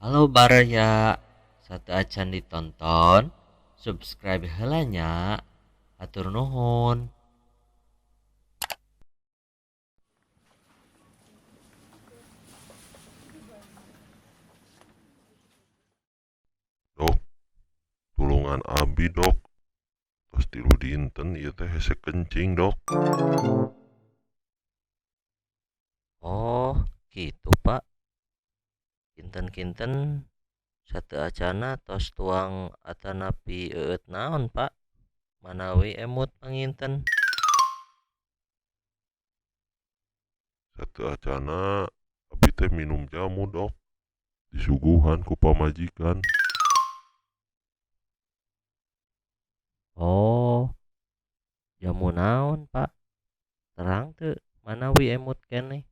Halo Baraya, satu acan ditonton, subscribe helanya, atur nuhun. Dok, tulungan abi dok. Tos tilu dinten ieu teh hese kencing dok. Oh, gitu Pak. Kinten-kinten satu acana tos tuang atanapi naon Pak. Manawi emut panginten. Satu acana abi teh minum jamu dok. Disuguhan ku pamajikan. Oh, jamu naon Pak. Terang tuh manawi emut kene.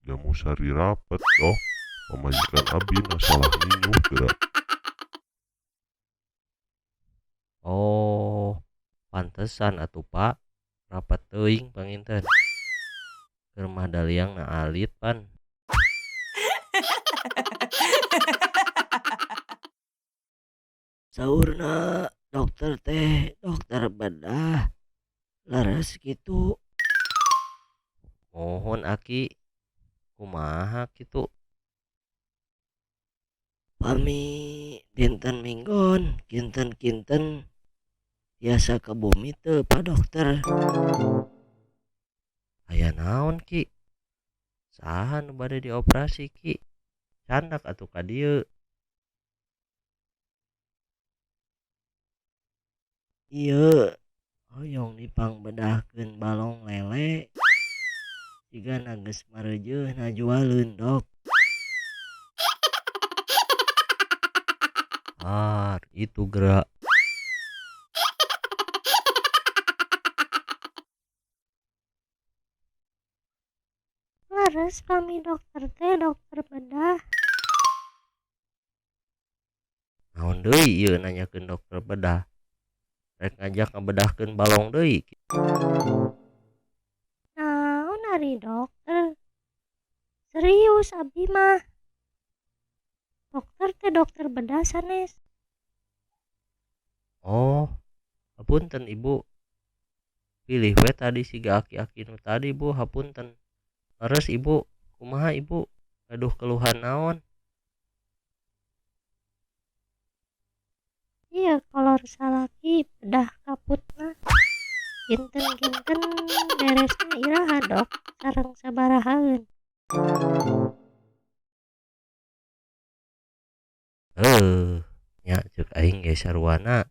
Jamu sari rapet dok. Pamajikan abi masalah niuh gerak. Oh, pantesan atuh Pak. Rapat teuing panginten. Keur madaliang na alit pan. Saurna dokter teh dokter bedah laras gitu. Mohon aki kumaha gitu. Pami dinten minggon kinten-kinten biasa ke bumi teu Pak Dokter. Aya naon ki? Saha nu bade dioperasi ki? Candak atuh ka dieu. Ieu hoyong dipangbedahkeun balong lele. Siga geus mareujeun najualeun dok. Itu gerak. Laras kami dokter teh dokter bedah. Naon deui ieu nanyakeun dokter bedah. Rek ngajak ngabedahkeun balong deui. Naon ari dokter? Serius abi mah. Dokter teh dokter bedah sanes. Oh, hapunten ibu. Pilih we tadi siga aki-aki nu tadi bu, hapunten. Leres ibu, kumaha ibu? Aduh keluhan naon? Iya kolor salaki bedah kaput mah. Kinten-kinten beresna iraha dok. Sareng sabarahaeun. Nya cek aing ge sarwana.